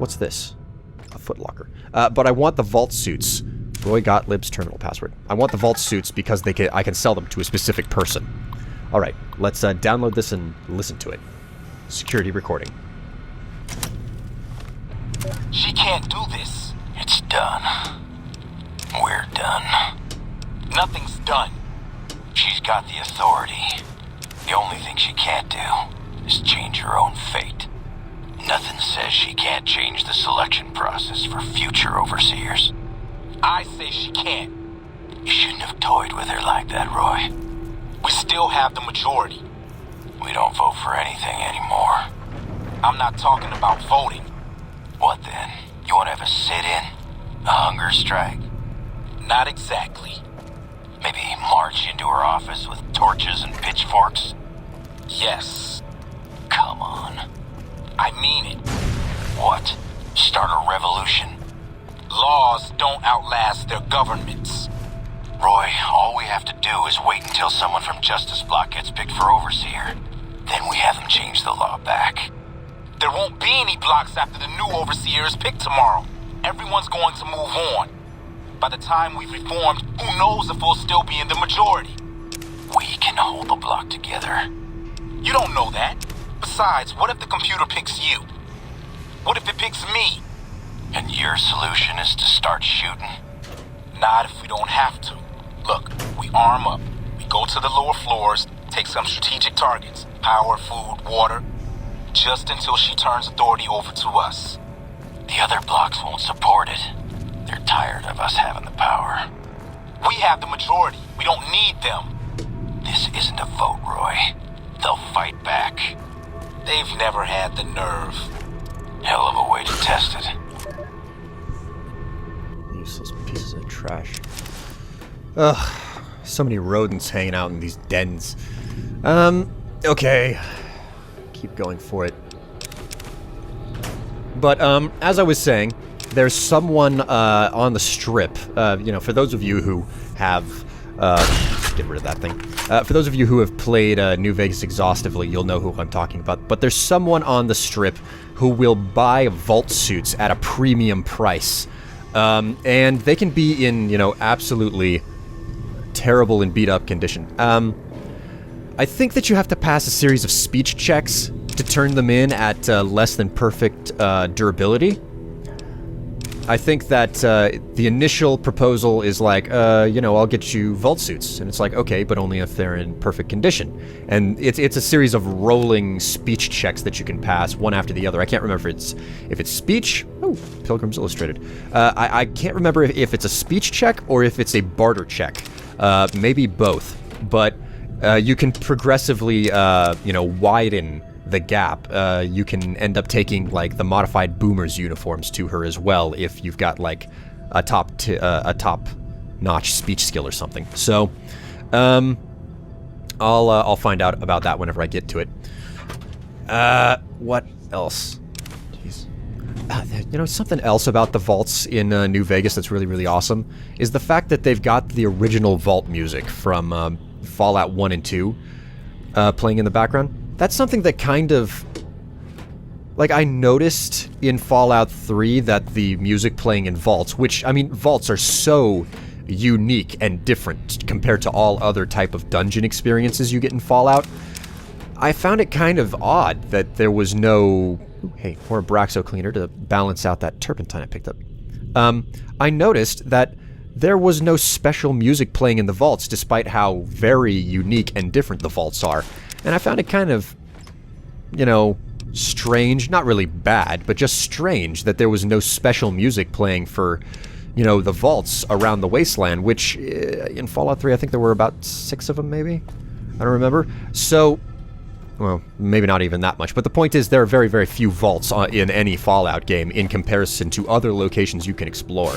What's this? A footlocker. But I want the vault suits. Roy Gottlieb's terminal password. I want the vault suits because I can sell them to a specific person. Alright, let's download this and listen to it. Security recording. She can't do this. It's done. We're done. Nothing's done. She's got the authority. The only thing she can't do is change her own fate. Nothing says she can't change the selection process for future overseers. I say she can't. You shouldn't have toyed with her like that, Roy. We still have the majority. We don't vote for anything anymore. I'm not talking about voting. What then? You want to have a sit-in? A hunger strike? Not exactly. Maybe march into her office with torches and pitchforks? Yes. Come on. I mean it. What? Start a revolution? Laws don't outlast their governments. Roy, all we have to do is wait until someone from Justice Block gets picked for overseer. Then we have them change the law back. There won't be any blocks after the new overseer is picked tomorrow. Everyone's going to move on. By the time we've reformed, who knows if we'll still be in the majority? We can hold the block together. You don't know that. Besides, what if the computer picks you? What if it picks me? And your solution is to start shooting? Not if we don't have to. Look, we arm up. We go to the lower floors, take some strategic targets. Power, food, water. Just until she turns authority over to us. The other blocks won't support it. They're tired of us having the power. We have the majority. We don't need them. This isn't a vote, Roy. They'll fight back. They've never had the nerve. Hell of a way to test it. Useless pieces of trash. Ugh. So many rodents hanging out in these dens. Okay. Keep going for it. But, as I was saying, there's someone, on the strip, you know, for those of you who have, get rid of that thing. For those of you who have played, New Vegas exhaustively, you'll know who I'm talking about. But there's someone on the strip who will buy vault suits at a premium price. And they can be in, you know, absolutely terrible and beat-up condition. I think that you have to pass a series of speech checks to turn them in at less than perfect durability. I think that the initial proposal is like, you know, I'll get you vault suits. And it's like, okay, but only if they're in perfect condition. And it's a series of rolling speech checks that you can pass, one after the other. I can't remember if it's speech. Oh, Pilgrim's Illustrated. I can't remember if it's a speech check or if it's a barter check. Maybe both. But you can progressively, you know, widen the gap. You can end up taking, like, the modified Boomers uniforms to her as well if you've got, like, a top-notch speech skill or something. So, I'll find out about that whenever I get to it. What else? Jeez. You know, something else about the vaults in New Vegas that's really, really awesome is the fact that they've got the original vault music from Fallout 1 and 2 playing in the background. That's something that kind of... Like, I noticed in Fallout 3 that the music playing in vaults, which, I mean, vaults are so unique and different compared to all other type of dungeon experiences you get in Fallout. I found it kind of odd that there was no... Ooh, hey, more Abraxo cleaner to balance out that turpentine I picked up. I noticed that there was no special music playing in the vaults, despite how very unique and different the vaults are. And I found it kind of, you know, strange, not really bad, but just strange that there was no special music playing for, you know, the vaults around the wasteland, which in Fallout 3 I think there were about 6 of them, maybe? I don't remember. So, well, maybe not even that much, but the point is there are very, very few vaults in any Fallout game in comparison to other locations you can explore.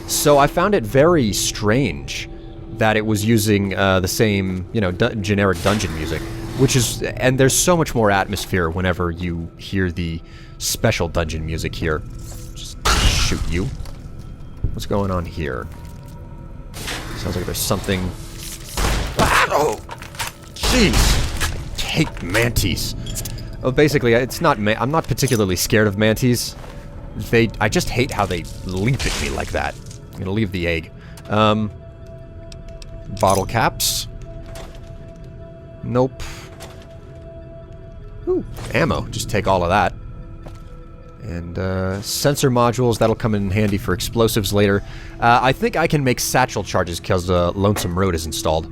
So I found it very strange that it was using the same, you know, generic dungeon music, which is, and there's so much more atmosphere whenever you hear the special dungeon music here. Just shoot you. What's going on here? Sounds like there's something. Oh, jeez! I hate manties. Oh, basically, it's not. I'm not particularly scared of manties. I just hate how they leap at me like that. I'm gonna leave the egg. Bottle caps. Nope. Ooh, ammo. Just take all of that. And, sensor modules, that'll come in handy for explosives later. I think I can make satchel charges because Lonesome Road is installed.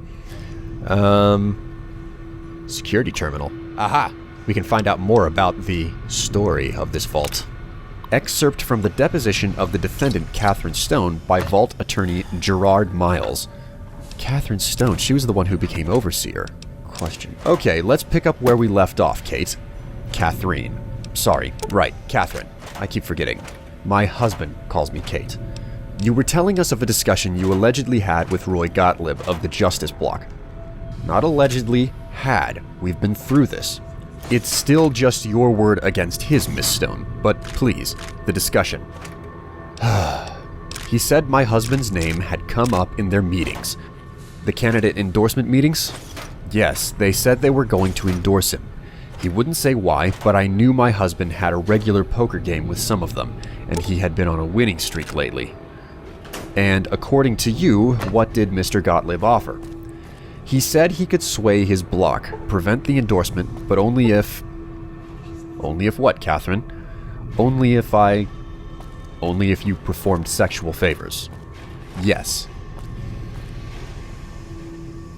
Security terminal. Aha! We can find out more about the story of this vault. Excerpt from the deposition of the defendant, Catherine Stone, by vault attorney Gerard Miles. Catherine Stone, she was the one who became overseer. Question. Okay, let's pick up where we left off, Kate. Catherine. Sorry, right, Catherine. I keep forgetting. My husband calls me Kate. You were telling us of a discussion you allegedly had with Roy Gottlieb of the Justice Block. Not allegedly, had. We've been through this. It's still just your word against his, Miss Stone, but please, the discussion. He said my husband's name had come up in their meetings. The candidate endorsement meetings? Yes, they said they were going to endorse him. He wouldn't say why, but I knew my husband had a regular poker game with some of them, and he had been on a winning streak lately. And according to you, what did Mr. Gottlieb offer? He said he could sway his block, prevent the endorsement, but only if... Only if what, Catherine? Only if you performed sexual favors. Yes.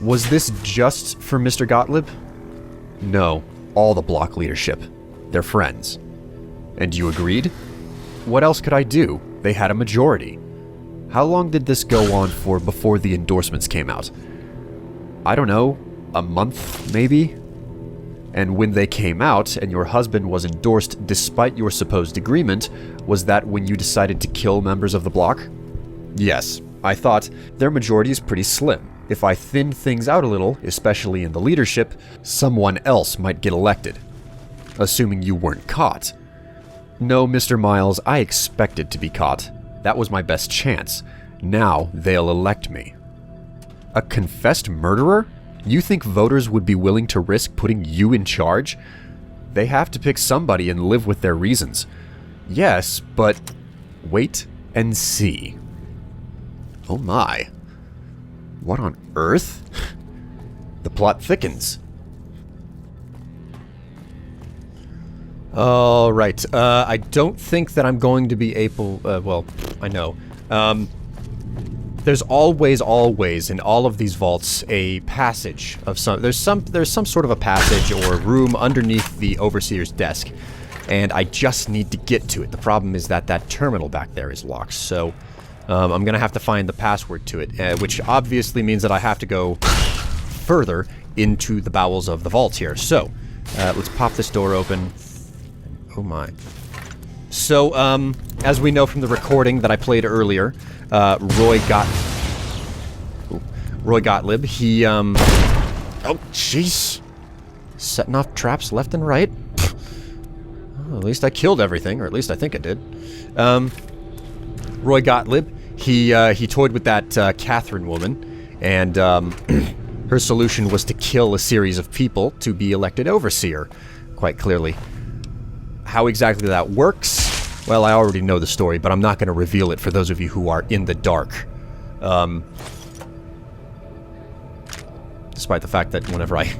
Was this just for Mr. Gottlieb? No, all the block leadership. They're friends. And you agreed? What else could I do? They had a majority. How long did this go on for before the endorsements came out? I don't know, a month, maybe? And when they came out, and your husband was endorsed despite your supposed agreement, was that when you decided to kill members of the block? Yes, I thought their majority is pretty slim. If I thinned things out a little, especially in the leadership, someone else might get elected. Assuming you weren't caught. No, Mr. Miles, I expected to be caught. That was my best chance. Now they'll elect me. A confessed murderer? You think voters would be willing to risk putting you in charge? They have to pick somebody and live with their reasons. Yes, but wait and see. Oh my. What on earth? The plot thickens. Alright, I don't think that I'm going to be able... well, I know. There's always, in all of these vaults, a passage of some... There's some sort of a passage or room underneath the Overseer's desk, and I just need to get to it. The problem is that that terminal back there is locked, so I'm gonna have to find the password to it, which obviously means that I have to go further into the bowels of the vault here. So, let's pop this door open. Oh my. So, as we know from the recording that I played earlier, Roy Gottlieb, he, oh, jeez. Setting off traps left and right. Well, at least I killed everything, or at least I think I did. Roy Gottlieb, he toyed with that, Catherine woman, and, her solution was to kill a series of people to be elected overseer, quite clearly. How exactly that works? Well, I already know the story, but I'm not going to reveal it for those of you who are in the dark. Despite the fact that whenever I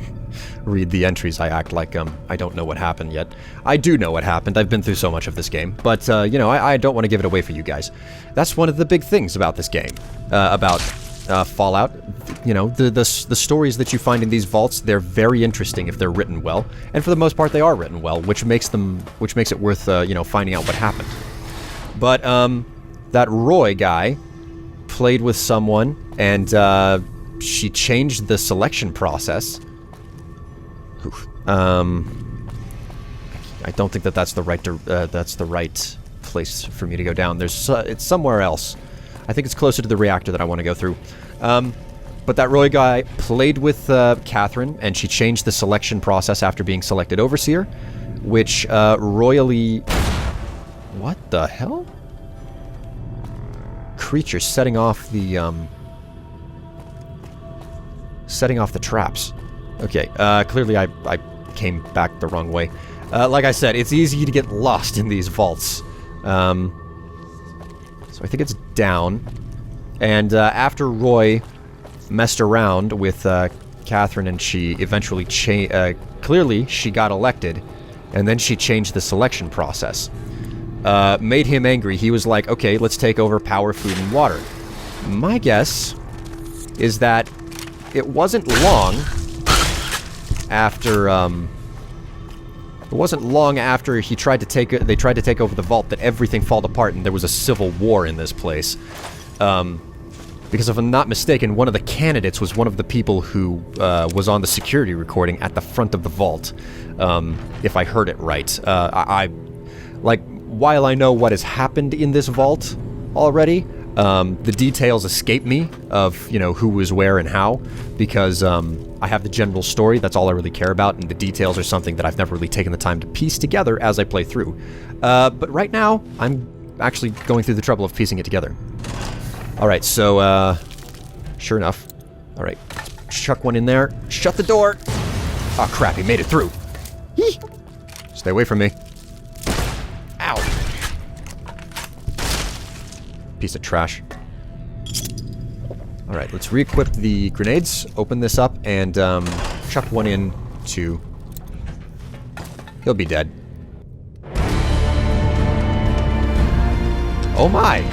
read the entries, I act like, I don't know what happened yet. I do know what happened. I've been through so much of this game. But, you know, I don't want to give it away for you guys. That's one of the big things about this game. About Fallout. You know, the stories that you find in these vaults, they're very interesting if they're written well. And for the most part, they are written well, which makes it worth, you know, finding out what happened. But, that Roy guy played with someone, and, she changed the selection process. Oof. I don't think that that's the right place for me to go down. It's somewhere else. I think it's closer to the reactor that I want to go through. But that Roy guy played with Catherine, and she changed the selection process after being selected overseer, which royally... What the hell? Creature setting off the traps. Okay, clearly I came back the wrong way. Like I said, it's easy to get lost in these vaults. So I think it's down. And after Roy messed around with Catherine and she eventually clearly she got elected, and then she changed the selection process. Made him angry. He was like, okay, let's take over power, food, and water. My guess is that it wasn't long after, they tried to take over the vault that everything fell apart and there was a civil war in this place. Because if I'm not mistaken, one of the candidates was one of the people who was on the security recording at the front of the vault, if I heard it right. While I know what has happened in this vault already, the details escape me of, who was where and how, because I have the general story, that's all I really care about, and the details are something that I've never really taken the time to piece together as I play through. But right now, I'm actually going through the trouble of piecing it together. Alright, so, sure enough. Alright, chuck one in there. Shut the door! Oh crap, he made it through. Yee! Stay away from me. Ow! Piece of trash. Alright, let's re-equip the grenades, open this up, and chuck one in to... He'll be dead. Oh my!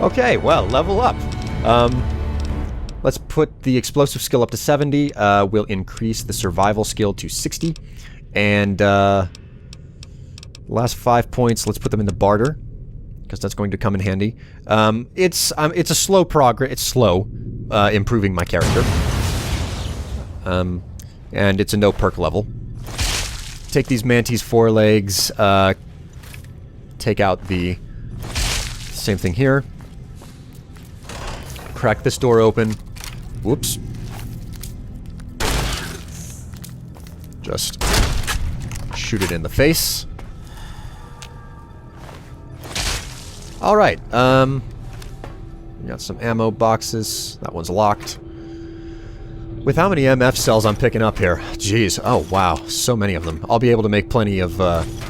Okay, well, level up. Let's put the explosive skill up to 70. We'll increase the survival skill to 60. And last 5 points, let's put them in the barter, because that's going to come in handy. It's a slow progress. It's slow improving my character. And it's a no perk level. Take these mantis forelegs. Take out the same thing here. Crack this door open. Whoops. Just shoot it in the face. Alright, we got some ammo boxes. That one's locked. With how many MF cells I'm picking up here, jeez, oh wow, so many of them. I'll be able to make plenty of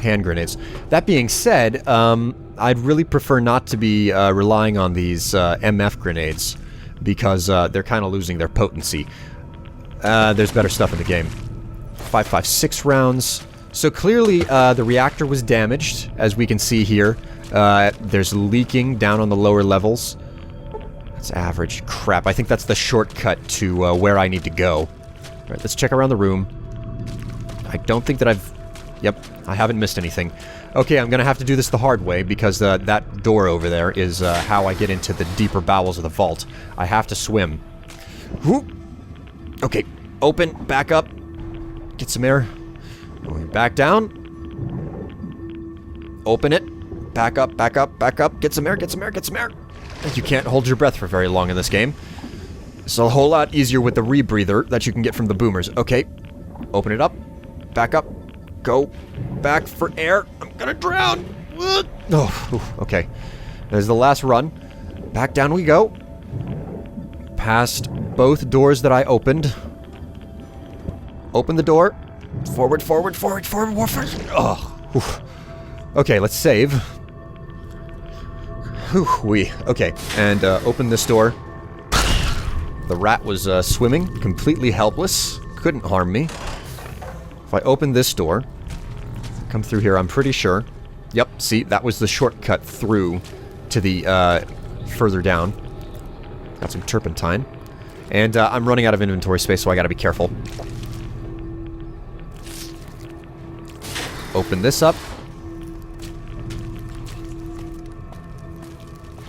hand grenades. That being said, I'd really prefer not to be relying on these MF grenades, because they're kind of losing their potency. There's better stuff in the game. 5.56 rounds. So clearly the reactor was damaged, as we can see here. There's leaking down on the lower levels. That's average. Crap, I think that's the shortcut to where I need to go. Alright, let's check around the room. I don't think that I've... Yep, I haven't missed anything. Okay, I'm gonna have to do this the hard way, because that door over there is how I get into the deeper bowels of the vault. I have to swim. Whoop. Okay, open, back up. Get some air. Going back down. Open it. Back up, back up, back up. Get some air, get some air, get some air. You can't hold your breath for very long in this game. It's a whole lot easier with the rebreather that you can get from the boomers. Okay. Open it up. Back up. Go back for air. I'm gonna drown. Oh, okay. There's the last run. Back down we go. Past both doors that I opened. Open the door. Forward, forward, forward, forward, forward. Oh. Okay, let's save. Okay, and open this door. The rat was swimming, completely helpless, couldn't harm me. If I open this door, come through here, I'm pretty sure. Yep, see, that was the shortcut through to the further down. Got some turpentine. And I'm running out of inventory space, so I gotta be careful. Open this up.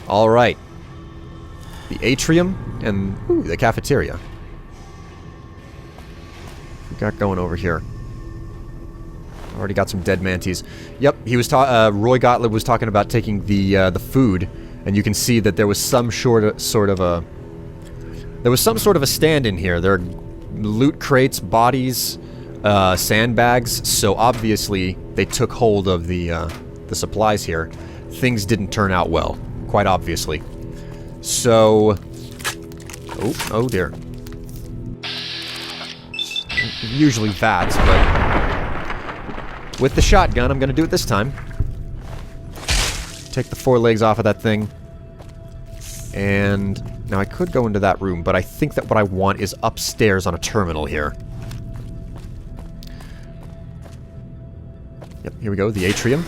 Alright. The atrium and the cafeteria. We got going over here. Already got some dead mantis. Yep, he was Roy Gottlieb was talking about taking the food, and you can see that there was some sort of a stand in here. There are loot crates, bodies, sandbags, so obviously they took hold of the supplies here. Things didn't turn out well. Quite obviously. So... Oh dear. Usually VATS, but... With the shotgun, I'm gonna do it this time. take the 4 legs off of that thing. And now I could go into that room, but I think that what I want is upstairs on a terminal here. Yep, here we go, the atrium.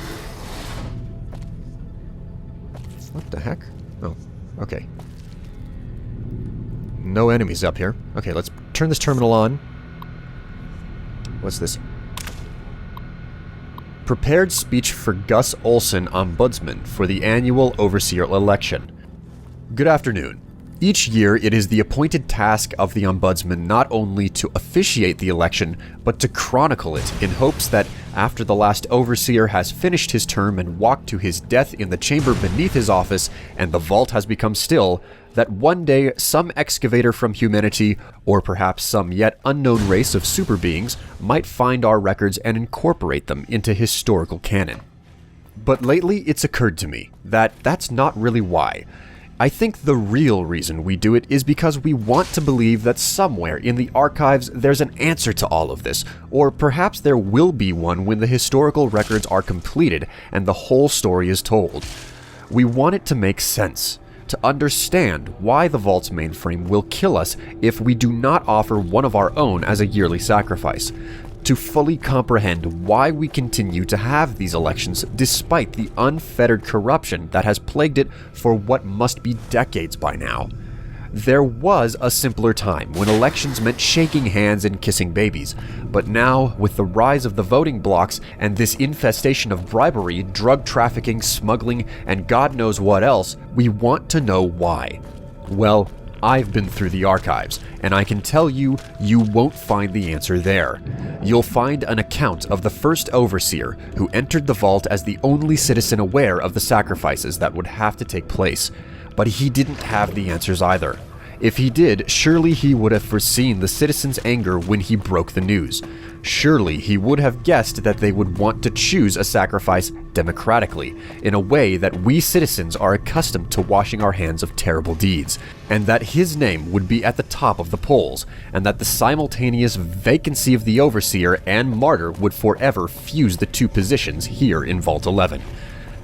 What the heck? Oh, okay. No enemies up here. Okay, let's turn this terminal on. What's this? Prepared speech for Gus Olson, ombudsman, for the annual overseer election. Good afternoon. Each year, it is the appointed task of the ombudsman not only to officiate the election, but to chronicle it in hopes that, after the last overseer has finished his term and walked to his death in the chamber beneath his office, and the vault has become still, that one day some excavator from humanity, or perhaps some yet unknown race of super beings, might find our records and incorporate them into historical canon. But lately, it's occurred to me that that's not really why. I think the real reason we do it is because we want to believe that somewhere in the archives there's an answer to all of this, or perhaps there will be one when the historical records are completed and the whole story is told. We want it to make sense, to understand why the vault's mainframe will kill us if we do not offer one of our own as a yearly sacrifice, to fully comprehend why we continue to have these elections despite the unfettered corruption that has plagued it for what must be decades by now. There was a simpler time when elections meant shaking hands and kissing babies, but now, with the rise of the voting blocks and this infestation of bribery, drug trafficking, smuggling, and God knows what else, we want to know why. Well, I've been through the archives, and I can tell you, you won't find the answer there. You'll find an account of the first overseer who entered the vault as the only citizen aware of the sacrifices that would have to take place. But he didn't have the answers either. If he did, surely he would have foreseen the citizens' anger when he broke the news. Surely he would have guessed that they would want to choose a sacrifice democratically, in a way that we citizens are accustomed to washing our hands of terrible deeds, and that his name would be at the top of the polls, and that the simultaneous vacancy of the overseer and martyr would forever fuse the two positions here in Vault 11.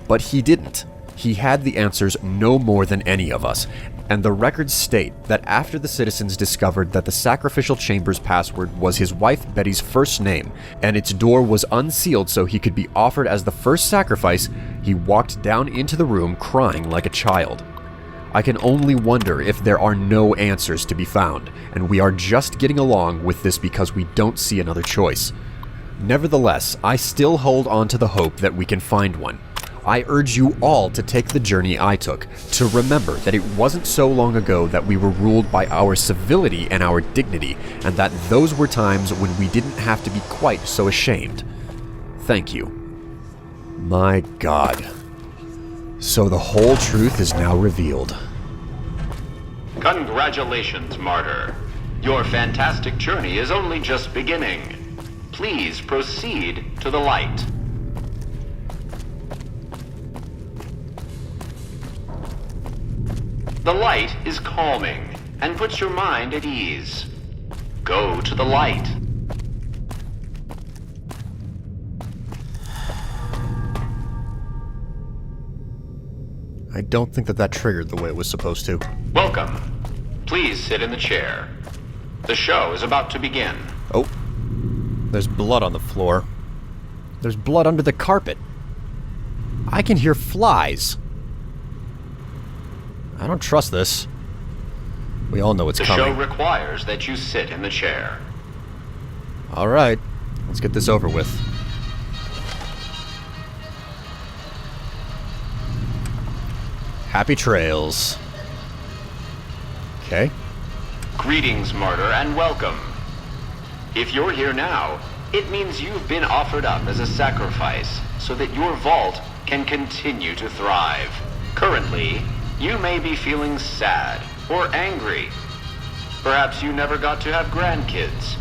But he didn't. He had the answers no more than any of us, and the records state that after the citizens discovered that the sacrificial chamber's password was his wife Betty's first name, and its door was unsealed so he could be offered as the first sacrifice, he walked down into the room crying like a child. I can only wonder if there are no answers to be found, and we are just getting along with this because we don't see another choice. Nevertheless, I still hold on to the hope that we can find one. I urge you all to take the journey I took, to remember that it wasn't so long ago that we were ruled by our civility and our dignity, and that those were times when we didn't have to be quite so ashamed. Thank you. My God. So the whole truth is now revealed. Congratulations, Martyr. Your fantastic journey is only just beginning. Please proceed to the light. The light is calming and puts your mind at ease. Go to the light. I don't think that triggered the way it was supposed to. Welcome. Please sit in the chair. The show is about to begin. Oh. There's blood on the floor. There's blood under the carpet. I can hear flies. I don't trust this. We all know it's coming. The show requires that you sit in the chair. Alright, let's get this over with. Happy trails. Okay. Greetings, Martyr, and welcome. If you're here now, it means you've been offered up as a sacrifice so that your vault can continue to thrive. Currently, you may be feeling sad or angry. Perhaps you never got to have grandkids,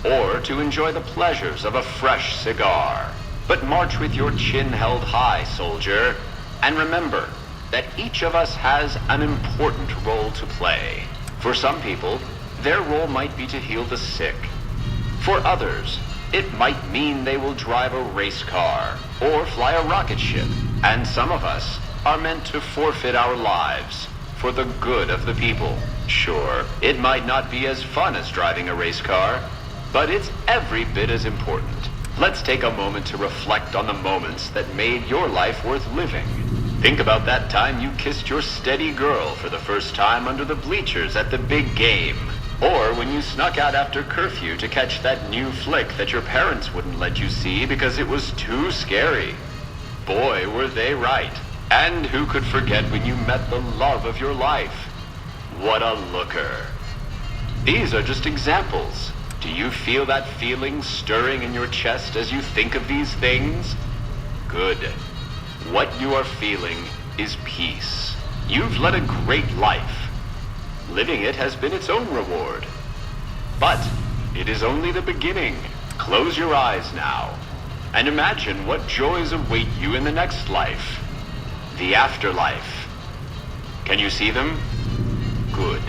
or to enjoy the pleasures of a fresh cigar. But march with your chin held high, soldier, and remember that each of us has an important role to play. For some people, their role might be to heal the sick. For others, it might mean they will drive a race car or fly a rocket ship. And some of us, are meant to forfeit our lives for the good of the people. Sure, it might not be as fun as driving a race car, but it's every bit as important. Let's take a moment to reflect on the moments that made your life worth living. Think about that time you kissed your steady girl for the first time under the bleachers at the big game. Or when you snuck out after curfew to catch that new flick that your parents wouldn't let you see because it was too scary. Boy, were they right. And who could forget when you met the love of your life? What a looker. These are just examples. Do you feel that feeling stirring in your chest as you think of these things? Good. What you are feeling is peace. You've led a great life. Living it has been its own reward. But it is only the beginning. Close your eyes now and imagine what joys await you in the next life. The afterlife. Can you see them? Good.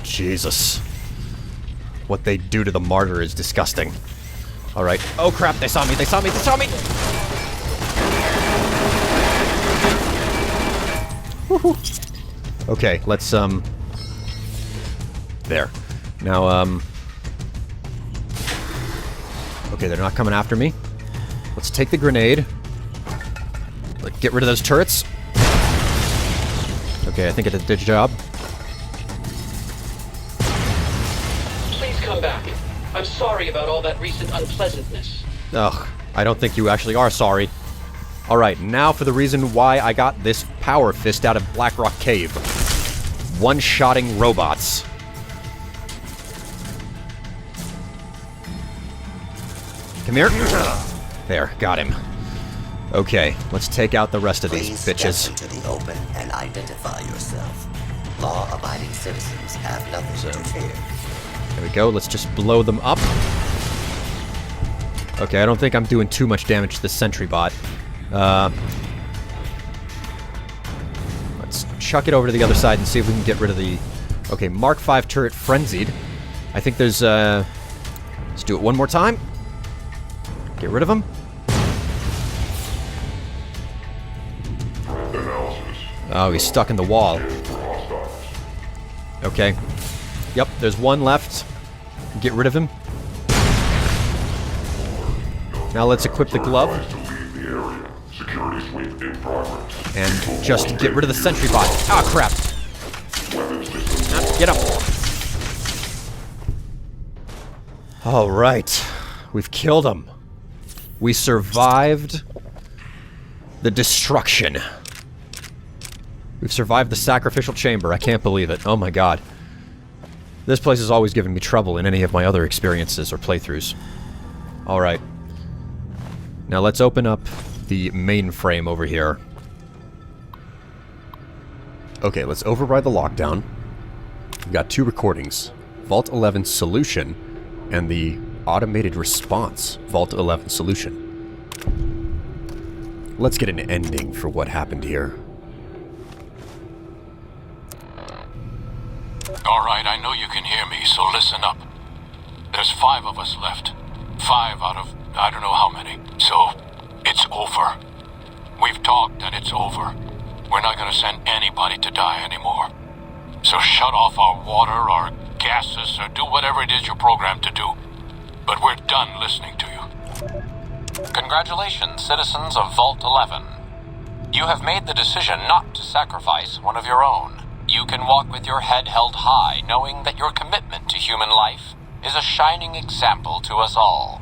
Jesus. What they do to the martyr is disgusting. Alright. Oh crap, they saw me, they saw me, they saw me! Woohoo. Okay, let's, there. Now, okay, they're not coming after me. Let's take the grenade. Let's get rid of those turrets. Okay, I think it did the job. Come back. I'm sorry about all that recent unpleasantness. Ugh, I don't think you actually are sorry. Alright, now for the reason why I got this power fist out of Blackrock Cave. One-shotting robots. Come here. There, got him. Okay, let's take out the rest of these bitches. Step into the open and identify yourself. Law-abiding citizens have nothing to fear. There we go, let's just blow them up. Okay, I don't think I'm doing too much damage to the sentry bot. Let's chuck it over to the other side and see if we can get rid of the... Okay, Mark V turret frenzied. I think there's, let's do it one more time. Get rid of him. Oh, he's stuck in the wall. Okay. Yep, there's one left. Get rid of him. Now let's equip the glove. And just get rid of the sentry bot. Ah, crap. Get up. Alright. We've killed him. We survived the destruction. We've survived the sacrificial chamber. I can't believe it. Oh my god. This place has always given me trouble in any of my other experiences or playthroughs. Alright. Now let's open up the mainframe over here. Okay, let's override the lockdown. We've got two recordings. Vault 11 Solution and the Automated Response Vault 11 Solution. Let's get an ending for what happened here. Alright, I know you can hear me, so listen up. There's 5 of us left. 5 out of I don't know how many. So, it's over. We've talked and it's over. We're not gonna send anybody to die anymore. So shut off our water, our gases, or do whatever it is you're programmed to do. But we're done listening to you. Congratulations, citizens of Vault 11. You have made the decision not to sacrifice one of your own. You can walk with your head held high, knowing that your commitment to human life is a shining example to us all.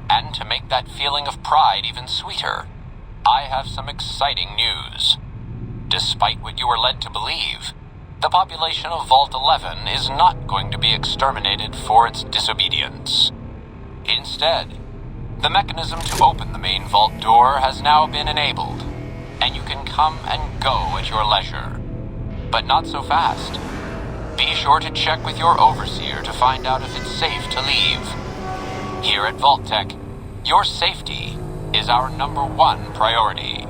And to make that feeling of pride even sweeter, I have some exciting news. Despite what you were led to believe, the population of Vault 11 is not going to be exterminated for its disobedience. Instead, the mechanism to open the main vault door has now been enabled, and you can come and go at your leisure. But not so fast. Be sure to check with your overseer to find out if it's safe to leave. Here at Vault Tech, your safety is our #1 priority.